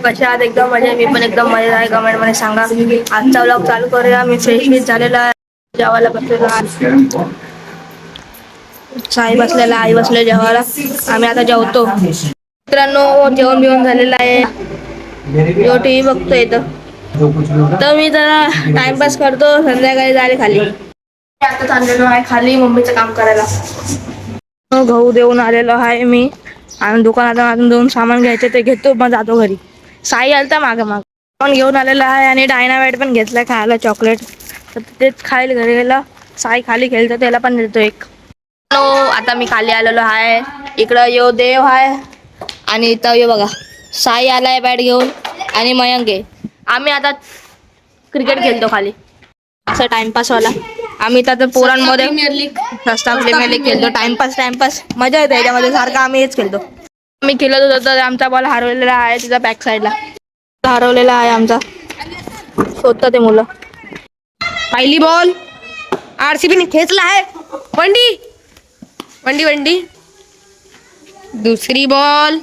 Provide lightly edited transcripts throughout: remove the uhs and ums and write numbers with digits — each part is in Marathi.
कशा आहात? एकदम मजा. मी पण एकदम मजेत आहे. कमेंट मध्ये सांगा. आजचा व्लॉग चालू करूया. मी फ्रेश झालेला आहे. जेवायला बसलेलो आहे. साई बसलेला, आई बसले जेवायला. आम्ही आता जेवतो. मित्रांनो जेवण बिवण झालेलं आहे. जो टीव्ही बघतोय तर मी जरा टाइमपास करतो. संध्याकाळी जायला खाली. आता चाललेलो आहे खाली मम्मीचं काम करायला. गहू देऊन आलेलो आहे मी. आणि दुकानात अजून दोन सामान घ्यायचे ते घेतो मग जातो घरी. साई आलता माग पण घेऊन आलेला आहे आणि डायनामाइट पण घेतलाय खायला चॉकलेट. तर तेच खायला घरी गेला. साई खाली खेळतो त्याला पण देतो एक. आता मी खाली आलेलो आहे. इकडं यो देव आहे आणि इथं यो बघा साई आलाय बॅट घेऊन आणि मयंक आहे. आम्ही आता क्रिकेट खेळतो खाली असं टाइमपास वाला. आम्ही तर पोरांमध्ये प्रीमियर लीग खेळतो. टाइमपास मजा येते याच्यामध्ये. सारखं आम्ही हेच खेळतो. आम्ही खेळत होतो तर आमचा बॉल हरवलेला आहे तिचा बॅक साईडला हरवलेला आहे आमचा. शोधतात ते मुलं. पहिली बॉल आरसीबीने खेचला आहे. वंडी वंडी वंडी. दुसरी बॉल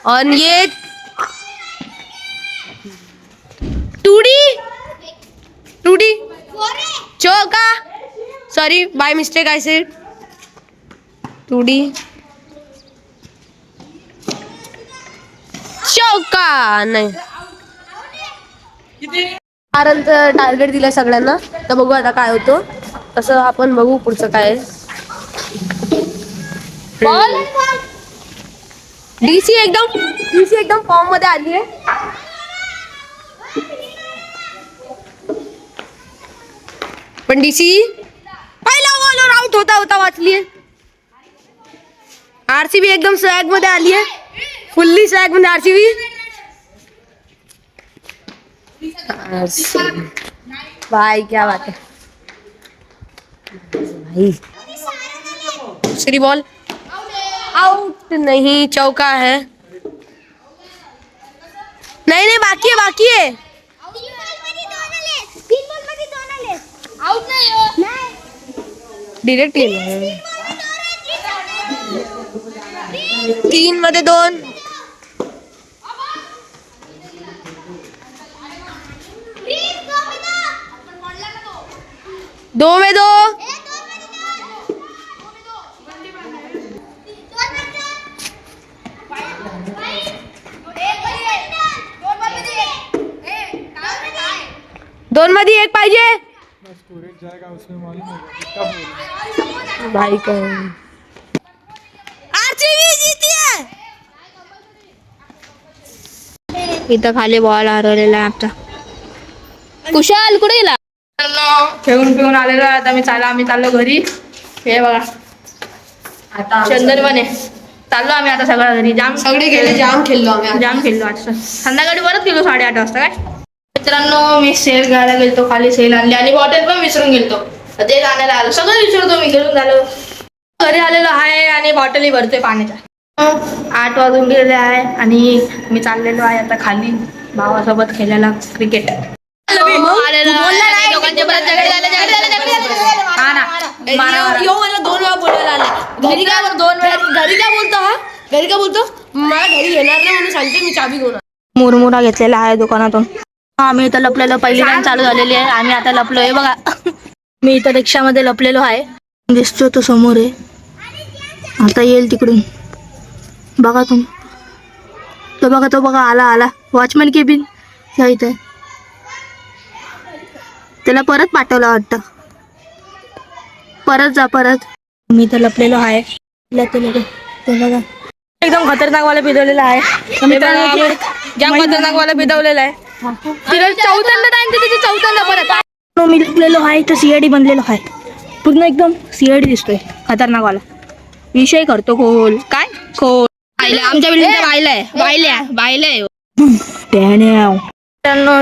और ये टूडी चौका. Sorry by mistake I said two D. चौका नाही. टार्गेट दिलंय सगळ्यांना तर बघू आता काय होतं. तसं आपण बघू पुढचं काय. बॉल डीसी एकदम फॉर्म मध्ये आली आहे. पण डीसी पहिला बॉलवर आउट होता वाचली. आरसीबी एकदम स्वॅग मध्ये आली आहे. फुल्ली स्वॅग मध्ये आरसीबी. भाई क्या बात है भाई. दूसरी बॉल आउट नहीं. चौका है. नहीं बाकी है. डिरेक्ट केलं. 3 मध्ये 2. दो में 2. दोन मध्ये एक पाहिजे. भाई कौन आरसीबी जीती है. इथं खाली बॉल हरवलेला आहे आमचा. कुशाल कुठे गेला? खेळून पिऊन आलेलो आता आम्ही चाललो घरी. हे बघा आता चंदनवने चाललो आम्ही आता सगळं घरी. सगळे गेले. जाम खेळलो आज. संध्याकाळी परत गेलो 8:30 वाजता. काय मित्रांनो मी सेल घ्यायला गेलतो. खाली सेल आणली आणि बॉटल पण विसरून गेलतो. ते आणायला आलो. सगळं विसरतो मी. घेऊन झालो घरी आलेलो आहे आणि बॉटलही भरतोय पाण्याच्या. 8 वाजून गेले आहे आणि मी चाललेलो आहे आता खाली भावासोबत खेळायला क्रिकेट. घरी काय बोलतो मला घरी येणार नाही म्हणून सांगते. मी चाबी घेऊन मुरमुरा घेतलेला आहे दुकानातून. आम्ही इथं लपलेलो. पहिली लाईन चालू झालेली आहे. आम्ही आता लपलोय बघा. मी इथं रिक्षामध्ये लपलेलो आहे. दिसतो तो समोर आहे. आता येईल तिकडून बघा तुम्ही. तो बघा आला वॉचमॅन केबिन इथं. त्याला परत पाठवलं वाटतं. परत मी तर लपलेलो आहे. ते बघा एकदम खतरनाक वाला पिदवलेला आहे. जाम खतरनाक वाला पिदवलेला आहे. तिला चौथ्यांदा परत मी लपलेलो आहे. तर सीआयडी बनलेलो आहे. पूर्ण एकदम सीआयडी दिसतोय खतरनाक वाला. विषय करतो खोल काय खोल. आमच्या बिल्डिंगच्या बायला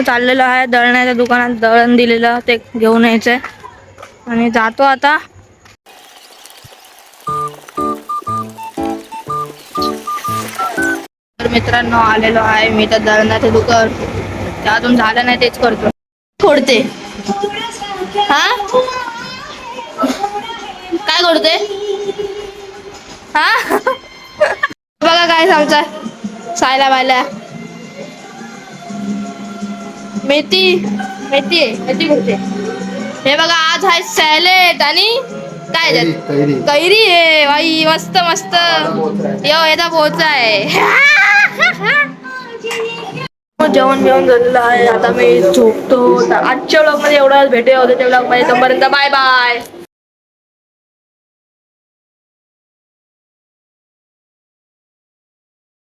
चाललेलं आहे दळण्याच्या दुकानात. दळण दिलेलं ते घेऊन यायचंय आणि जातो आता. तर मित्रांनो आलेलो आहे मी तर दळणाचं दुकान. त्यातून झालं नाही तेच करतो. फोडते हा काय करते हा. बघा काय सांगताय. सायला बायला मेथी मेथी आहे मेथी कुठे हे बघा आज आहे सॅलेड आणि काय कैरी आहे बाई मस्त मस्त यो याचा पोचा आहे जेवण बिवण झालेलं आहे आता मी झोपतो आजच्या व्लॉग मध्ये एवढं भेटूया होतं त्या व्लॉग मध्ये तोपर्यंत बाय बाय.